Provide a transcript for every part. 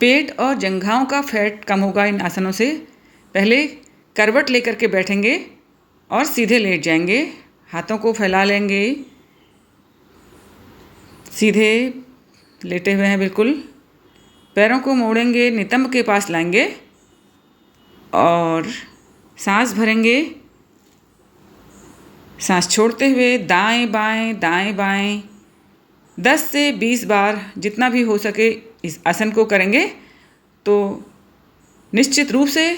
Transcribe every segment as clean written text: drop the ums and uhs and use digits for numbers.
पेट और जंघाओं का फैट कम होगा इन आसनों से। पहले करवट लेकर के बैठेंगे और सीधे लेट जाएंगे, हाथों को फैला लेंगे, सीधे लेटे हुए हैं बिल्कुल। पैरों को मोड़ेंगे, नितंब के पास लाएंगे और सांस भरेंगे। सांस छोड़ते हुए दाएं बाएं 10 से 20 बार जितना भी हो सके इस आसन को करेंगे तो निश्चित रूप से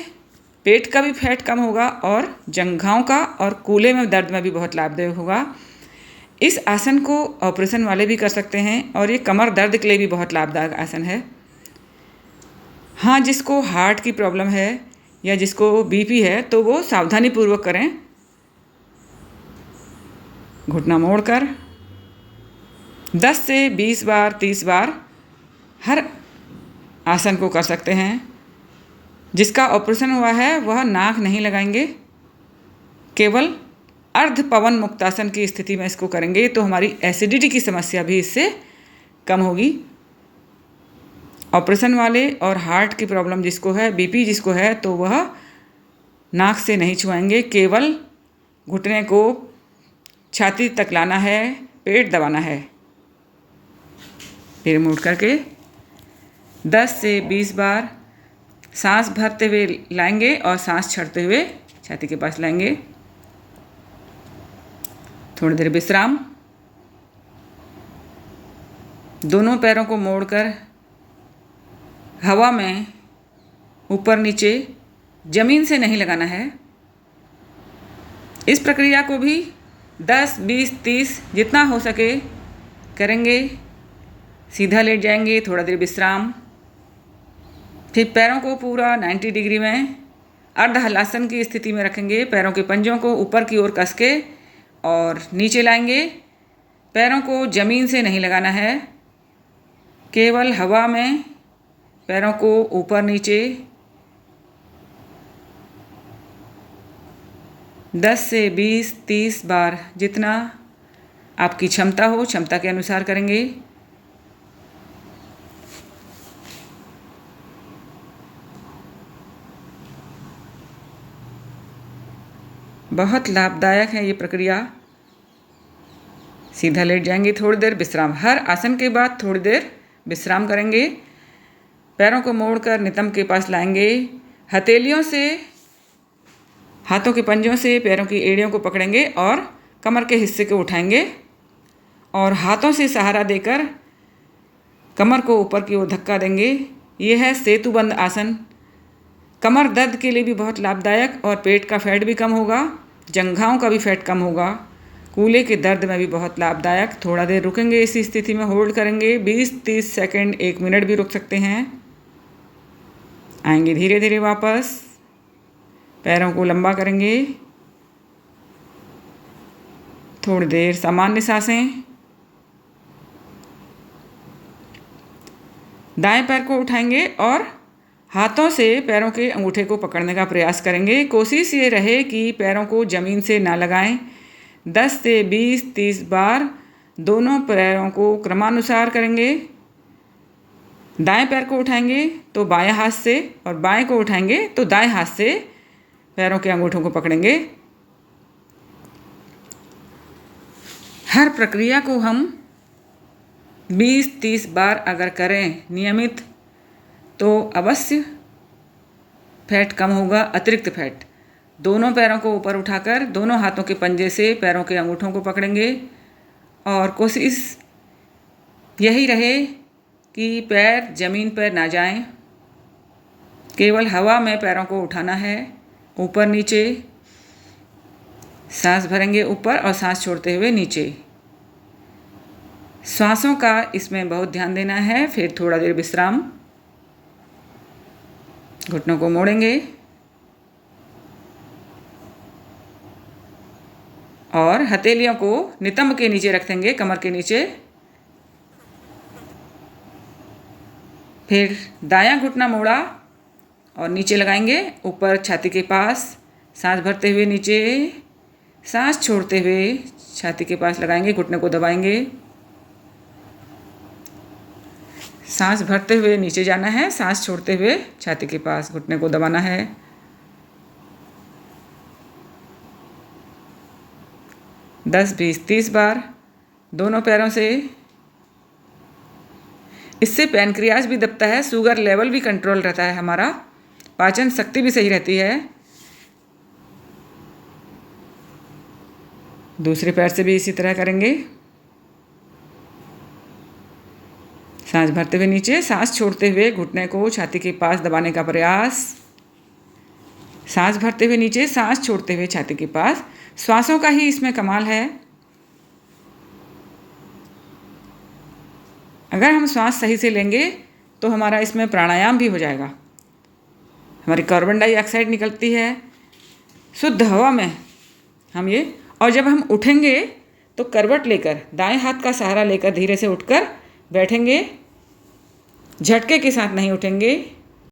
पेट का भी फैट कम होगा और जंघाओं का और कूल्हे में दर्द में भी बहुत लाभदायक होगा। इस आसन को ऑपरेशन वाले भी कर सकते हैं और ये कमर दर्द के लिए भी बहुत लाभदायक आसन है। हाँ, जिसको हार्ट की प्रॉब्लम है या जिसको बीपी है तो वो सावधानी पूर्वक करें। घुटना मोड़कर 10 से 20 बार 30 बार हर आसन को कर सकते हैं। जिसका ऑपरेशन हुआ है वह नाक नहीं लगाएंगे, केवल अर्ध पवन मुक्तासन की स्थिति में इसको करेंगे तो हमारी एसिडिटी की समस्या भी इससे कम होगी। ऑपरेशन वाले और हार्ट की प्रॉब्लम जिसको है, बीपी जिसको है, तो वह नाक से नहीं छुआएंगे, केवल घुटने को छाती तक लाना है, पेट दबाना है। फिर मुड़ करके 10 से 20 बार सांस भरते हुए लाएंगे और सांस छोड़ते हुए छाती के पास लाएंगे। थोड़ी देर विश्राम। दोनों पैरों को मोड़कर हवा में ऊपर नीचे जमीन से नहीं लगाना है। इस प्रक्रिया को भी 10, 20, 30 जितना हो सके करेंगे। सीधा लेट जाएंगे, थोड़ा देर विश्राम। फिर पैरों को पूरा 90 डिग्री में अर्ध हलासन की स्थिति में रखेंगे। पैरों के पंजों को ऊपर की ओर कस के और नीचे लाएंगे। पैरों को जमीन से नहीं लगाना है, केवल हवा में पैरों को ऊपर नीचे 10 से 20, 30 बार जितना आपकी क्षमता हो, क्षमता के अनुसार करेंगे। बहुत लाभदायक है ये प्रक्रिया। सीधा लेट जाएंगे, थोड़ी देर विश्राम। हर आसन के बाद थोड़ी देर विश्राम करेंगे। पैरों को मोड़कर नितंब के पास लाएंगे। हथेलियों से, हाथों के पंजों से पैरों की एड़ियों को पकड़ेंगे और कमर के हिस्से को उठाएंगे और हाथों से सहारा देकर कमर को ऊपर की ओर धक्का देंगे। यह है सेतुबंद आसन। कमर दर्द के लिए भी बहुत लाभदायक और पेट का फैट भी कम होगा, जंघाओं का भी फैट कम होगा, कूल्हे के दर्द में भी बहुत लाभदायक। थोड़ा देर रुकेंगे, इसी स्थिति में होल्ड करेंगे। 20-30 सेकंड, 1 मिनट भी रुक सकते हैं। आएंगे धीरे धीरे वापस। पैरों को लंबा करेंगे। थोड़ी देर सामान्य सांसें। दाएं पैर को उठाएंगे और हाथों से पैरों के अंगूठे को पकड़ने का प्रयास करेंगे। कोशिश ये रहे कि पैरों को ज़मीन से ना लगाएं। 10 से 20, 30 बार दोनों पैरों को क्रमानुसार करेंगे। दाएं पैर को उठाएंगे तो बाएं हाथ से और बाएं को उठाएंगे तो दाएं हाथ से पैरों के अंगूठों को पकड़ेंगे। हर प्रक्रिया को हम 20-30 बार अगर करें नियमित तो अवश्य फैट कम होगा, अतिरिक्त फैट। दोनों पैरों को ऊपर उठाकर दोनों हाथों के पंजे से पैरों के अंगूठों को पकड़ेंगे और कोशिश यही रहे कि पैर ज़मीन पर ना जाएं, केवल हवा में पैरों को उठाना है, ऊपर नीचे। सांस भरेंगे ऊपर और सांस छोड़ते हुए नीचे। श्वासों का इसमें बहुत ध्यान देना है। फिर थोड़ा देर विश्राम। घुटनों को मोड़ेंगे और हथेलियों को नितंब के नीचे रख देंगे, कमर के नीचे। फिर दायां घुटना मोड़ा और नीचे लगाएंगे, ऊपर छाती के पास। सांस भरते हुए नीचे, सांस छोड़ते हुए छाती के पास लगाएंगे, घुटने को दबाएंगे। सांस भरते हुए नीचे जाना है, सांस छोड़ते हुए छाती के पास घुटने को दबाना है। 10, 20, 30 बार दोनों पैरों से। इससे पैनक्रियाज भी दबता है, शुगर लेवल भी कंट्रोल रहता है, हमारा पाचन शक्ति भी सही रहती है। दूसरे पैर से भी इसी तरह करेंगे। सांस भरते हुए नीचे, सांस छोड़ते हुए घुटने को छाती के पास दबाने का प्रयास। सांस भरते हुए नीचे, सांस छोड़ते हुए छाती के पास। श्वासों का ही इसमें कमाल है। अगर हम श्वास सही से लेंगे तो हमारा इसमें प्राणायाम भी हो जाएगा। हमारी कार्बन डाइऑक्साइड निकलती है शुद्ध हवा में हम ये। और जब हम उठेंगे तो करवट लेकर, दाएं हाथ का सहारा लेकर धीरे से उठकर बैठेंगे। झटके के साथ नहीं उठेंगे।